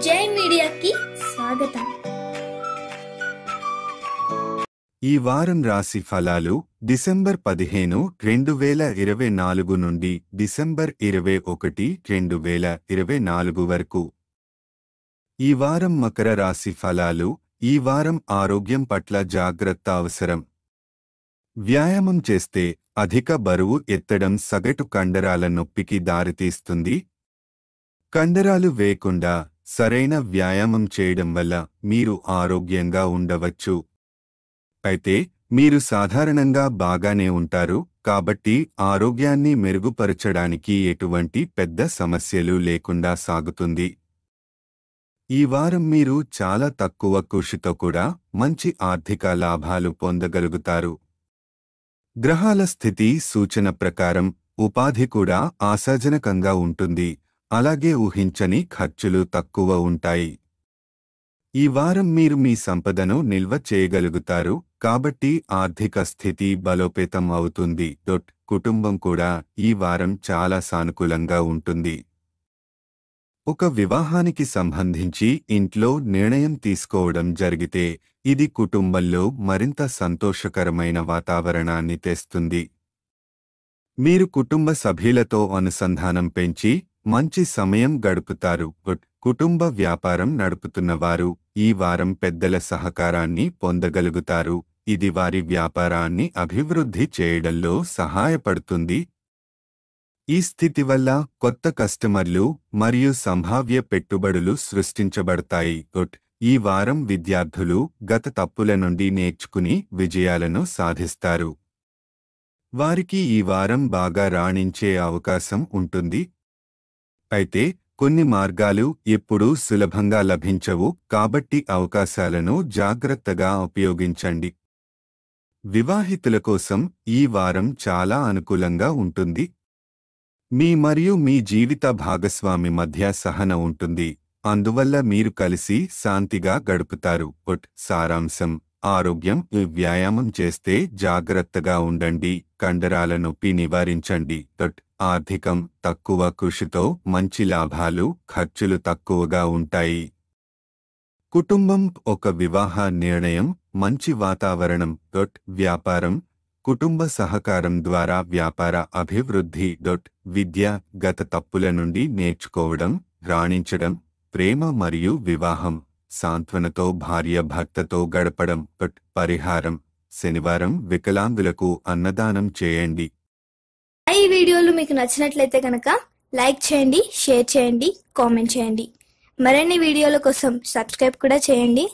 జై మీడియాకి స్వాగతం. ఈ వారం రాశి ఫలాలు డిసెంబర్ 15, 2024 నుండి డిసెంబర్ 21, 2024 వరకు. ఈ వారం మకర రాశి ఫలాలు. ఈ వారం ఆరోగ్యం పట్ల జాగ్రత్త అవసరం. వ్యాయామం చేస్తే అధిక బరువు ఎత్తడం సగటు కండరాల నొప్పికి దారితీస్తుంది. కండరాలు వేయకుండా సరైన వ్యాయామం చేయడం వల్ల మీరు ఆరోగ్యంగా ఉండవచ్చు. అయితే మీరు సాధారణంగా బాగానే ఉంటారు కాబట్టి ఆరోగ్యాన్ని మెరుగుపరచడానికి ఎటువంటి పెద్ద సమస్యలు లేకుండా సాగుతుంది. ఈ వారం మీరు చాలా తక్కువ కృషితో కూడా మంచి ఆర్థిక లాభాలు పొందగలుగుతారు. గ్రహాల స్థితి సూచన ప్రకారం ఉపాధి కూడా ఆశాజనకంగా ఉంటుంది. అలాగే ఊహించని ఖర్చులు తక్కువ ఉంటాయి. ఈ వారం మీరు మీ సంపదను నిల్వ చేయగలుగుతారు కాబట్టి ఆర్థిక స్థితి బలోపేతం అవుతుంది. కుటుంబం కూడా ఈ వారం చాలా సానుకూలంగా ఉంటుంది. ఒక వివాహానికి సంబంధించి ఇంట్లో నిర్ణయం తీసుకోవడం జరిగితే ఇది కుటుంబంలో మరింత సంతోషకరమైన వాతావరణాన్ని తెస్తుంది. మీరు కుటుంబ సభ్యులతో అనుసంధానం పెంచి మంచి సమయం గడుపుతారు. కుటుంబ వ్యాపారం నడుపుతున్నవారు ఈ వారం పెద్దల సహకారాన్ని పొందగలుగుతారు. ఇది వారి వ్యాపారాన్ని అభివృద్ధి చేయడంలో సహాయపడుతుంది. ఈ స్థితి వల్ల కొత్త కస్టమర్లు మరియు సంభావ్య పెట్టుబడులు సృష్టించబడతాయి. ఈ వారం విద్యార్థులు గత తప్పుల నుండి నేర్చుకుని విజయాలను సాధిస్తారు. వారికి ఈ వారం బాగా రాణించే అవకాశం ఉంటుంది. అయితే కొన్ని మార్గాలు ఎప్పుడూ సులభంగా లభించవు కాబట్టి అవకాశాలను జాగ్రత్తగా ఉపయోగించండి. వివాహితుల కోసం ఈ వారం చాలా అనుకూలంగా ఉంటుంది. మీ మరియు మీ జీవిత భాగస్వామి మధ్య సహన ఉంటుంది. అందువల్ల మీరు కలిసి శాంతిగా గడుపుతారు. సారాంశం: ఆరోగ్యం. వ్యాయామం చేస్తే జాగ్రత్తగా ఉండండి. కండరాల నొప్పి నివారించండి. ఆర్థికం. తక్కువ కృషితో మంచి లాభాలు, ఖర్చులు తక్కువగా ఉంటాయి. కుటుంబం. ఒక వివాహ నిర్ణయం, మంచి వాతావరణం. వ్యాపారం. కుటుంబ సహకారం ద్వారా వ్యాపార అభివృద్ధి. విద్య. గత తప్పుల నుండి నేర్చుకోవడం, రాణించడం. ప్రేమ మరియు వివాహం. సాంత్వనతో భార్య భర్తతో గడపడం. పరిహారం: శనివారం వికలాంగులకు అన్నదానం చేయండి. ఈ వీడియోలు మీకు నచ్చినట్లయితే కనుక లైక్ చేయండి, షేర్ చేయండి, కామెంట్ చేయండి. మరిన్ని వీడియోల కోసం సబ్స్క్రైబ్ కూడా చేయండి.